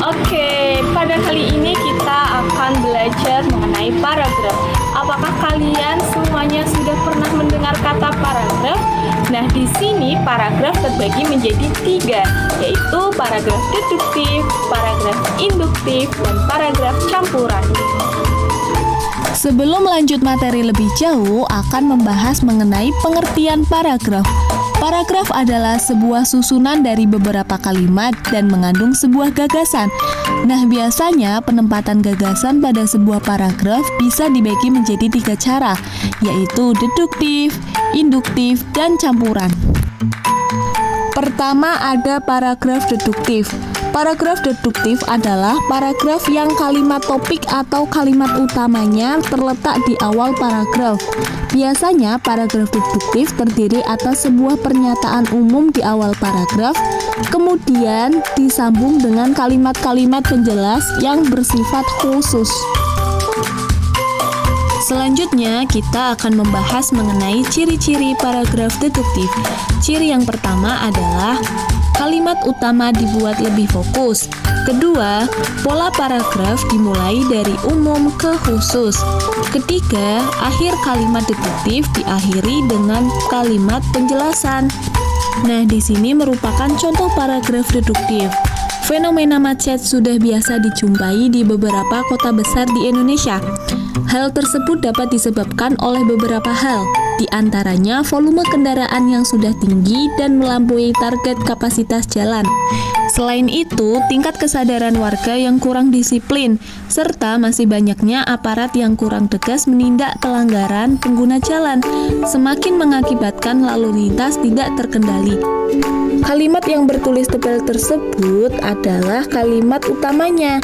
Oke, pada kali ini kita akan belajar mengenai paragraf. Apakah kalian semuanya sudah pernah mendengar kata paragraf? Nah, di sini paragraf terbagi menjadi 3, yaitu paragraf deduktif, paragraf induktif, dan paragraf campuran. Sebelum lanjut materi lebih jauh, akan membahas mengenai pengertian paragraf. Paragraf adalah sebuah susunan dari beberapa kalimat dan mengandung sebuah gagasan. Nah, biasanya penempatan gagasan pada sebuah paragraf bisa dibagi menjadi 3 cara, yaitu deduktif, induktif, dan campuran. Pertama, ada paragraf deduktif. Paragraf deduktif adalah paragraf yang kalimat topik atau kalimat utamanya terletak di awal paragraf. Biasanya, paragraf deduktif terdiri atas sebuah pernyataan umum di awal paragraf, kemudian disambung dengan kalimat-kalimat penjelas yang bersifat khusus. Selanjutnya, kita akan membahas mengenai ciri-ciri paragraf deduktif. Ciri yang pertama adalah kalimat utama dibuat lebih fokus. Kedua, pola paragraf dimulai dari umum ke khusus. Ketiga, akhir kalimat deduktif diakhiri dengan kalimat penjelasan. Nah, di sini merupakan contoh paragraf deduktif. Fenomena macet sudah biasa dijumpai di beberapa kota besar di Indonesia. Hal tersebut dapat disebabkan oleh beberapa hal, di antaranya volume kendaraan yang sudah tinggi dan melampaui target kapasitas jalan. Selain itu, tingkat kesadaran warga yang kurang disiplin, serta masih banyaknya aparat yang kurang tegas menindak pelanggaran pengguna jalan, semakin mengakibatkan lalu lintas tidak terkendali. Kalimat yang bertulis tebal tersebut adalah kalimat utamanya.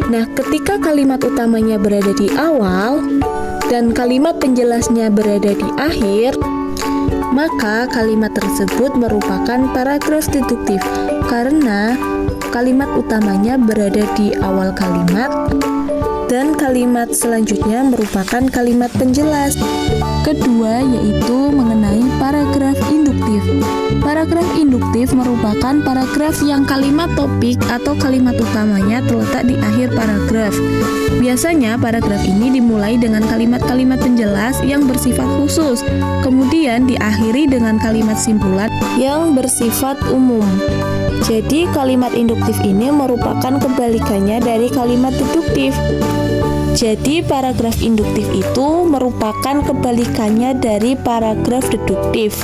Nah, ketika kalimat utamanya berada di awal dan kalimat penjelasnya berada di akhir, maka kalimat tersebut merupakan paragraf deduktif karena kalimat utamanya berada di awal kalimat dan kalimat selanjutnya merupakan kalimat penjelas. Kedua, yaitu mengenai paragraf induktif. Paragraf induktif merupakan paragraf yang kalimat topik atau kalimat utamanya terletak di akhir paragraf. Biasanya, paragraf ini dimulai dengan kalimat-kalimat penjelas yang bersifat khusus, kemudian diakhiri dengan kalimat simpulan yang bersifat umum. Jadi, kalimat induktif ini merupakan kebalikannya dari kalimat deduktif. Jadi, paragraf induktif itu merupakan kebalikannya dari paragraf deduktif.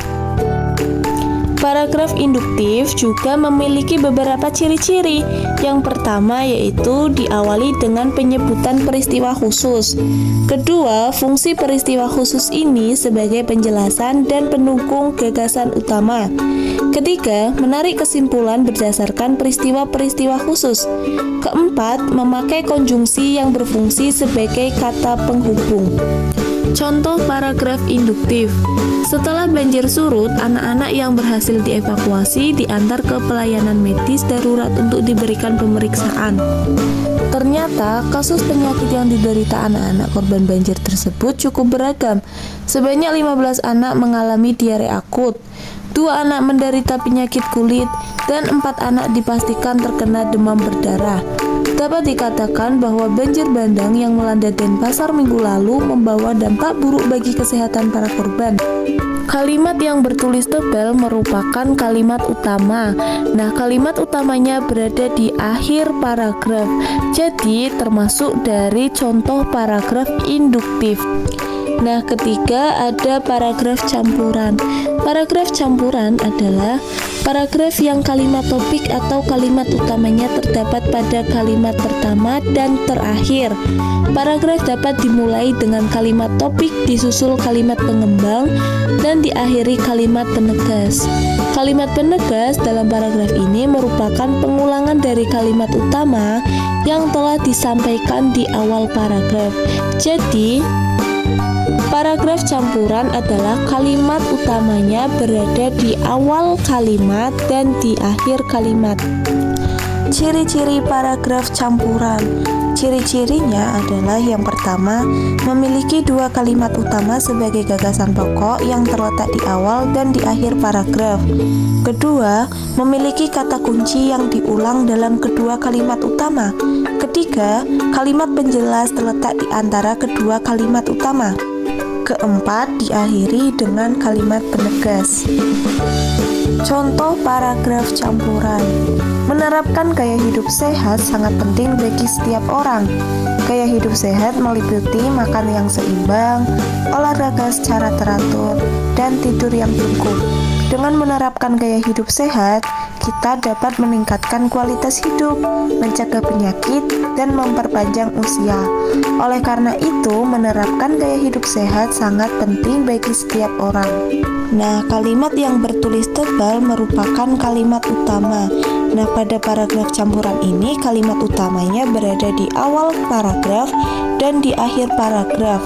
Paragraf induktif juga memiliki beberapa ciri-ciri. Yang pertama yaitu diawali dengan penyebutan peristiwa khusus. Kedua, fungsi peristiwa khusus ini sebagai penjelasan dan pendukung gagasan utama. Ketiga, menarik kesimpulan berdasarkan peristiwa-peristiwa khusus. Keempat, memakai konjungsi yang berfungsi sebagai kata penghubung. Contoh paragraf induktif. Setelah banjir surut, anak-anak yang berhasil dievakuasi diantar ke pelayanan medis darurat untuk diberikan pemeriksaan. Ternyata, kasus penyakit yang diderita anak-anak korban banjir tersebut cukup beragam. Sebanyak 15 anak mengalami diare akut, 2 anak menderita penyakit kulit, dan 4 anak dipastikan terkena demam berdarah. Dapat dikatakan bahwa banjir bandang yang melanda Denpasar minggu lalu membawa dampak buruk bagi kesehatan para korban. Kalimat yang bertulis tebal merupakan kalimat utama. Nah, kalimat utamanya berada di akhir paragraf. Jadi, termasuk dari contoh paragraf induktif. Nah, ketiga ada paragraf campuran. Paragraf campuran adalah paragraf yang kalimat topik atau kalimat utamanya terdapat pada kalimat pertama dan terakhir. Paragraf dapat dimulai dengan kalimat topik disusul kalimat pengembang dan diakhiri kalimat penegas. Kalimat penegas dalam paragraf ini merupakan pengulangan dari kalimat utama yang telah disampaikan di awal paragraf. Jadi, paragraf campuran adalah kalimat utamanya berada di awal kalimat dan di akhir kalimat. Ciri-ciri paragraf campuran. Ciri-cirinya adalah yang pertama, memiliki dua kalimat utama sebagai gagasan pokok yang terletak di awal dan di akhir paragraf. Kedua, memiliki kata kunci yang diulang dalam kedua kalimat utama. Ketiga, kalimat penjelas terletak di antara kedua kalimat utama. Keempat, diakhiri dengan kalimat penegas. Contoh paragraf campuran. Menerapkan gaya hidup sehat sangat penting bagi setiap orang. Gaya hidup sehat meliputi makan yang seimbang, olahraga secara teratur, dan tidur yang cukup. Dengan menerapkan gaya hidup sehat, kita dapat meningkatkan kualitas hidup, mencegah penyakit, dan memperpanjang usia. Oleh karena itu, menerapkan gaya hidup sehat sangat penting bagi setiap orang. Nah, kalimat yang bertulis tebal merupakan kalimat utama. Nah, pada paragraf campuran ini, kalimat utamanya berada di awal paragraf dan di akhir paragraf.